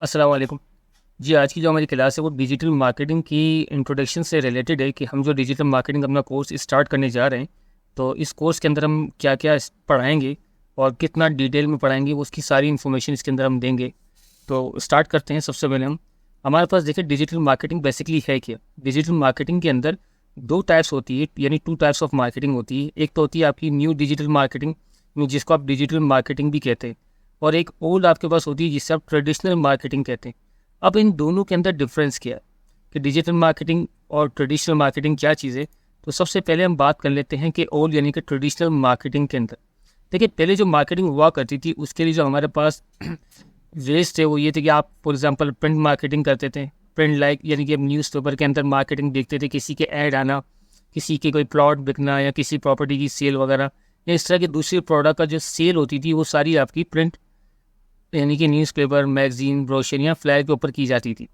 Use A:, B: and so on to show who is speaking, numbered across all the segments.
A: अस्सलाम वालेकुम। जी, आज की जो हमारी क्लास है वो डिजिटल मार्केटिंग की इंट्रोडक्शन से रिलेटेड है कि हम जो डिजिटल मार्केटिंग अपना कोर्स स्टार्ट करने जा रहे हैं, तो इस कोर्स के अंदर हम क्या-क्या पढ़ाएँगे और कितना डिटेल में पढ़ाएँगे, वो उसकी सारी इन्फॉर्मेशन इसके अंदर हम देंगे। तो स्टार्ट करते हैं। सबसे पहले हम हमारे पास देखिए डिजिटल मार्केटिंग बेसिकली है क्या? डिजिटल मार्केटिंग के अंदर 2 टाइप्स होती है, यानी 2 टाइप्स ऑफ मार्केटिंग होती है। एक तो होती है आपकी न्यू डिजिटल मार्केटिंग, जिसको आप डिजिटल मार्केटिंग भी कहते हैं, और एक ओल्ड आपके पास होती है जिसे आप ट्रेडिशनल मार्केटिंग कहते हैं। अब इन दोनों के अंदर डिफरेंस क्या है कि डिजिटल मार्केटिंग और ट्रेडिशनल मार्केटिंग क्या चीज़ है? तो सबसे पहले हम बात कर लेते हैं कि ओल्ड यानी कि ट्रेडिशनल मार्केटिंग के अंदर देखिए पहले जो मार्केटिंग हुआ करती थी उसके लिए जो हमारे पास वेज थे वो ये थे कि आप फॉर एग्जांपल प्रिंट मार्केटिंग करते थे। प्रिंट लाइक यानी कि न्यूज़पेपर के अंदर मार्केटिंग देखते थे, किसी के ऐड आना, किसी के कोई प्लॉट बिकना या किसी प्रॉपर्टी की सेल वगैरह, या इस तरह की दूसरी प्रोडक्ट का जो सेल होती थी वो सारी आपकी प्रिंट यानी कि न्यूज़पेपर, मैगजीन, ब्रोशर या फ्लैग के ऊपर की जाती थी।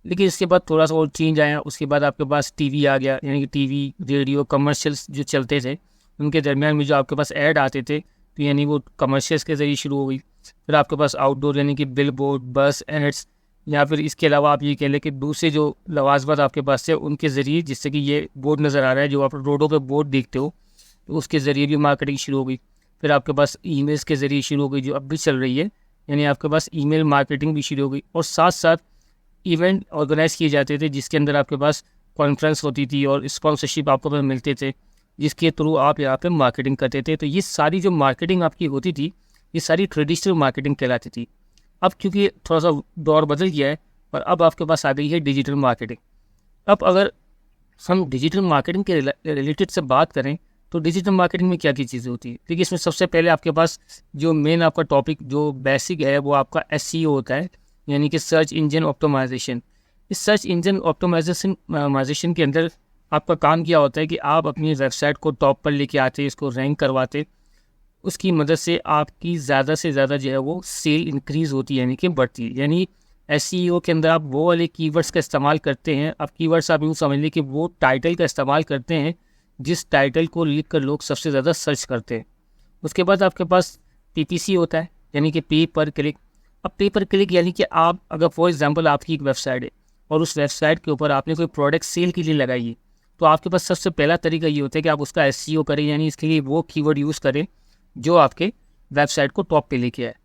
A: लेकिन इसके बाद थोड़ा सा और चेंज आया। उसके बाद आपके पास टीवी आ गया, यानी कि टीवी, रेडियो, कमर्शियल्स जो चलते थे उनके दरमियान में जो आपके पास ऐड आते थे, तो यानी वो कमर्शियल्स के ज़रिए शुरू हो गई। फिर आपके पास आउटडोर यानी कि बिल बोर्ड, बस एड्स, या फिर इसके अलावा आप ये कह लें कि दूसरे जो लवाजमत आपके पास थे उनके ज़रिए, जिससे कि ये बोर्ड नज़र आ रहा है जो आप रोडों पर बोर्ड देखते हो, तो उसके ज़रिए भी मार्केटिंग शुरू हो गई। फिर आपके पास ईमेल्स के ज़रिए शुरू हो गई जो अब भी चल रही है, यानी आपके पास ईमेल मार्केटिंग भी शुरू हो गई। और साथ साथ इवेंट ऑर्गेनाइज किए जाते थे जिसके अंदर आपके पास कॉन्फ्रेंस होती थी और स्पॉन्सरशिप आपको पास मिलते थे, जिसके थ्रू आप यहाँ पे मार्केटिंग करते थे। तो ये सारी जो मार्केटिंग आपकी होती थी ये सारी ट्रेडिशनल मार्केटिंग कहलाती थी। अब क्योंकि थोड़ा सा दौर बदल गया है और अब आपके पास आ गई है डिजिटल मार्केटिंग। अब अगर हम डिजिटल मार्केटिंग के रिलेटेड से बात करें तो डिजिटल मार्केटिंग में क्या क्या चीज़ें होती है? देखिए इसमें सबसे पहले आपके पास जो मेन आपका टॉपिक जो बेसिक है वो आपका एसईओ होता है, यानी कि सर्च इंजन ऑप्टिमाइजेशन। इस सर्च इंजन ऑप्टिमाइजेशन के अंदर आपका काम क्या होता है कि आप अपनी वेबसाइट को टॉप पर लेके आते, इसको रैंक करवाते, उसकी मदद से आपकी ज़्यादा से ज़्यादा जो है वो सेल इंक्रीज़ होती है, यानी कि बढ़ती है। यानी एसईओ के अंदर आप वो वाले कीवर्ड्स का इस्तेमाल करते हैं। अब कीवर्ड्स आप यूँ समझ लें कि वो टाइटल का इस्तेमाल करते हैं जिस टाइटल को लिख कर लोग सबसे ज़्यादा सर्च करते हैं। उसके बाद आपके पास पीपीसी होता है, यानी कि पे पर क्लिक। अब पे पर क्लिक यानी कि आप अगर फॉर एग्जांपल आपकी एक वेबसाइट है और उस वेबसाइट के ऊपर आपने कोई प्रोडक्ट सेल के लिए लगाई है, तो आपके पास सबसे पहला तरीका ये होता है कि आप उसका एसईओ करें, यानी इसके लिए वो कीवर्ड यूज़ करें जो आपके वेबसाइट को टॉप पे लेके आए।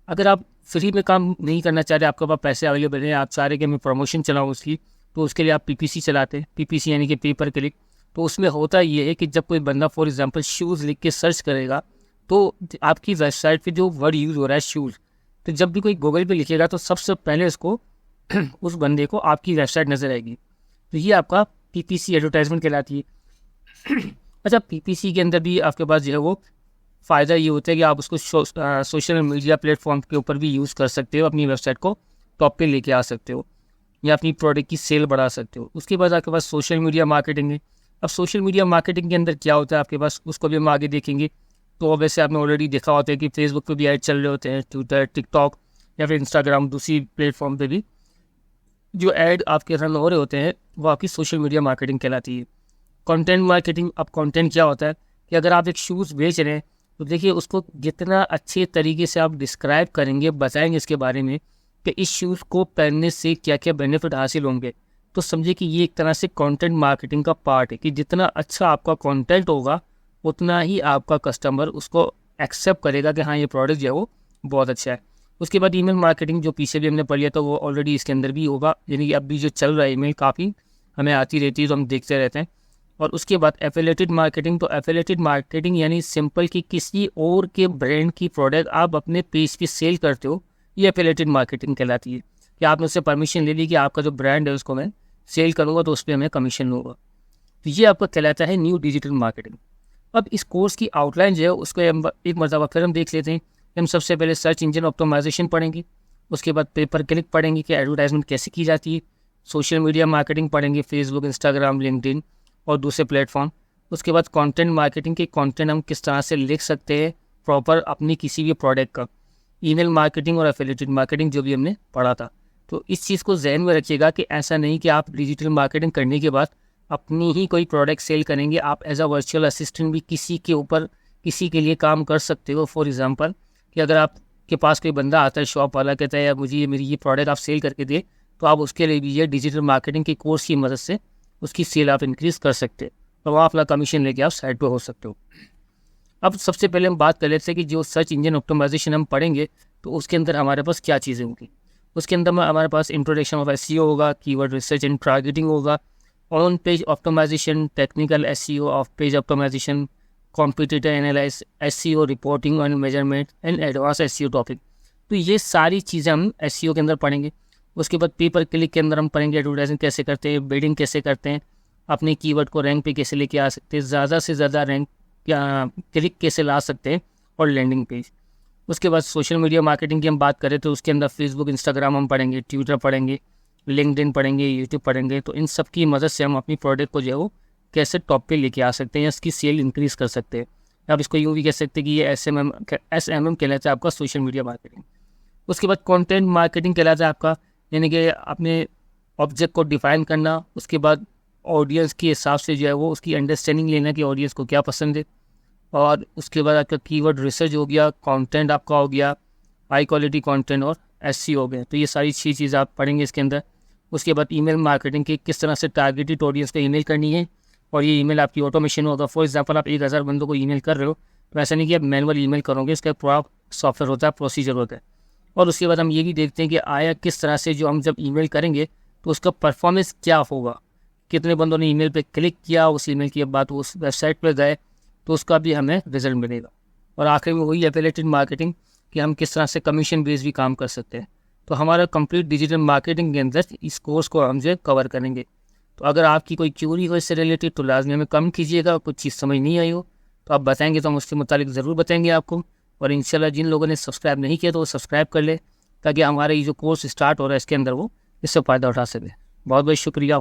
A: अगर आप फ्री में काम नहीं करना चाह रहे, आपके पास पैसे अवेलेबल हैं, आप चाह रहे कि मैं प्रमोशन चलाऊँ उसकी, तो उसके लिए आप पीपीसी चलाते हैं। पीपीसी यानी कि पे पर क्लिक। तो उसमें होता ये है कि जब कोई बंदा फॉर एग्जांपल शूज़ लिख के सर्च करेगा, तो आपकी वेबसाइट पे जो वर्ड यूज़ हो रहा है शूज़, तो जब भी कोई गूगल पे लिखेगा तो सबसे पहले उसको उस बंदे को आपकी वेबसाइट नज़र आएगी। तो ये आपका पीपीसी एडवर्टाइजमेंट कहलाती है। अच्छा, पीपीसी के अंदर भी आपके पास जो है वो फ़ायदा ये होता है कि आप उसको सोशल मीडिया प्लेटफॉर्म के ऊपर भी यूज़ कर सकते हो, अपनी वेबसाइट को टॉप पे लेके आ सकते हो या अपनी प्रोडक्ट की सेल बढ़ा सकते हो। उसके बाद आपके पास सोशल मीडिया मार्केटिंग है। अब सोशल मीडिया मार्केटिंग के अंदर क्या होता है आपके पास, उसको भी हम आगे देखेंगे। तो वैसे आपने ऑलरेडी देखा होता है कि फेसबुक पे भी ऐड चल रहे होते हैं, ट्विटर, टिकटॉक या फिर इंस्टाग्राम, दूसरी प्लेटफॉर्म पे भी जो ऐड आपके रन हो रहे होते हैं वो आपकी सोशल मीडिया मार्केटिंग कहलाती है। Content marketing. अब कंटेंट क्या होता है कि अगर आप एक शूज़ बेच रहे हैं तो देखिए उसको जितना अच्छे तरीके से आप डिस्क्राइब करेंगे, बताएंगे इसके बारे में कि इस शूज़ को पहनने से क्या क्या बेनिफिट हासिल होंगे, तो समझिए कि ये एक तरह से कंटेंट मार्केटिंग का पार्ट है कि जितना अच्छा आपका कंटेंट होगा उतना ही आपका कस्टमर उसको एक्सेप्ट करेगा कि हाँ ये प्रोडक्ट जो है वो बहुत अच्छा है। उसके बाद ईमेल मार्केटिंग जो पीछे भी हमने पढ़ लिया था वो ऑलरेडी इसके अंदर भी होगा, यानी कि अब भी जो चल रहा है ईमेल काफ़ी हमें आती रहती है तो हम देखते रहते हैं। और उसके बाद एफिलिएटेड मार्केटिंग। तो एफिलिएटेड मार्केटिंग यानी सिंपल कि किसी और के ब्रांड की प्रोडक्ट आप अपने पेज पे सेल करते हो, ये एफिलिएटेड मार्केटिंग कहलाती है कि आपने उससे परमिशन ले ली कि आपका जो ब्रांड है उसको मैं सेल करूँगा तो उस पर हमें कमीशन होगा। तो ये आपका कहलाता है न्यू डिजिटल मार्केटिंग। अब इस कोर्स की आउटलाइन जो है उसको हम एक मरतबा फिर हम देख लेते हैं। हम सबसे पहले सर्च इंजन ऑप्टिमाइजेशन पढ़ेंगे, उसके बाद पे पर क्लिक पढ़ेंगे कि एडवर्टाइजमेंट कैसे की जाती है, सोशल मीडिया मार्केटिंग पढ़ेंगे, फेसबुक, इंस्टाग्राम, लिंक्डइन और दूसरे प्लेटफॉर्म। उसके बाद कंटेंट मार्केटिंग के कंटेंट हम किस तरह से लिख सकते हैं प्रॉपर अपनी किसी भी प्रोडक्ट का, ईमेल मार्केटिंग और एफिलिएटेड मार्केटिंग जो भी हमने पढ़ा था। तो इस चीज़ को जहन में रखिएगा कि ऐसा नहीं कि आप डिजिटल मार्केटिंग करने के बाद अपनी ही कोई प्रोडक्ट सेल करेंगे। आप एज अ वर्चुअल असिस्टेंट भी किसी के ऊपर किसी के लिए काम कर सकते हो। फॉर एग्जांपल कि अगर आप आपके पास कोई बंदा आता है, शॉप वाला कहता है यार मुझे ये मेरी ये प्रोडक्ट आप सेल करके दे, तो आप उसके लिए भी ये डिजिटल मार्केटिंग के कोर्स की मदद से उसकी सेल आप इंक्रीज़ कर सकते हैं और वहाँ अपना कमीशन लेके आप साइड पे हो सकते हो। अब सबसे पहले हम बात कर लेते हैं कि जो सर्च इंजन ऑप्टिमाइजेशन हम पढ़ेंगे तो उसके अंदर हमारे पास क्या चीज़ें होंगी। उसके अंदर हमारे पास इंट्रोडक्शन ऑफ एसईओ होगा, कीवर्ड रिसर्च एंड टारगेटिंग होगा, on page optimisation, technical SEO off page optimisation, competitor analyse, SEO reporting and measurement and advance SEO topic. तो ये सारी चीज़ें हम एसईओ के अंदर पढ़ेंगे। उसके बाद पे पर क्लिक के अंदर हम पढ़ेंगे एडवर्टाइजिंग कैसे करते हैं, बिडिंग कैसे करते हैं, अपने कीवर्ड को रैंक पे कैसे लेके आ सकते हैं, ज़्यादा से ज़्यादा रैंक क्लिक कैसे ला सकते हैं, और लैंडिंग पेज। उसके बाद सोशल मीडिया मार्केटिंग की हम बात करें तो उसके अंदर फेसबुक, इंस्टाग्राम हम पढ़ेंगे, ट्विटर पढ़ेंगे, लिंक्डइन पढ़ेंगे, यूट्यूब पढ़ेंगे। तो इन सब की मदद से हम अपनी प्रोडक्ट को जो है वो कैसे टॉप पे लेके आ सकते हैं या इसकी सेल इंक्रीज़ कर सकते हैं। आप इसको यूँ भी कह सकते हैं कि ये SMM कहलाता है आपका सोशल मीडिया मार्केटिंग। उसके बाद कंटेंट मार्केटिंग कहलाता है आपका, यानी कि अपने ऑब्जेक्ट को डिफाइन करना, उसके बाद ऑडियंस के हिसाब से जो है वो उसकी अंडरस्टैंडिंग लेना कि ऑडियंस को क्या पसंद है, और उसके बाद आपका कीवर्ड रिसर्च हो गया, कंटेंट आपका हो गया, हाई क्वालिटी कंटेंट और एसईओ हो गया। तो ये सारी चीज़ आप पढ़ेंगे इसके अंदर। उसके बाद ईमेल मार्केटिंग की किस तरह से टारगेटेड ऑडियंस को ईमेल करनी है, और ये ईमेल आपकी ऑटोमेशन होगा। फॉर एग्जांपल आप 1000 बंदों को ईमेल कर रहे हो तो ऐसा नहीं कि आप मैनुअल ईमेल करोगे, इसका पूरा सॉफ्टवेयर होता है, प्रोसीजर होता है। और उसके बाद हम ये भी देखते हैं कि आया किस तरह से जो हम जब ईमेल करेंगे तो उसका परफॉर्मेंस क्या होगा, कितने बंदों ने ईमेल पे क्लिक किया, उस ईमेल की बाद उस वेबसाइट पर गए तो उसका भी हमें रिजल्ट मिलेगा। और आखिर में वही एफिलिएटेड मार्केटिंग कि हम किस तरह से कमीशन बेस भी काम कर सकते हैं। तो हमारा कंप्लीट डिजिटल मार्केटिंग के अंदर इस कोर्स को हम जो कवर करेंगे। तो अगर आपकी कोई क्यूरी हो इससे रिलेटेड तो लाजमी हमें कमेंट कीजिएगा, कुछ चीज़ समझ नहीं आई हो तो आप बताएंगे तो हम उसके मुताबिक ज़रूर बताएंगे आपको। और इंशाल्लाह जिन लोगों ने सब्सक्राइब नहीं किया तो वो सब्सक्राइब कर ले, ताकि हमारा ये जो कोर्स स्टार्ट हो रहा है इसके अंदर वो इससे फ़ायदा उठा सके। बहुत बहुत शुक्रिया।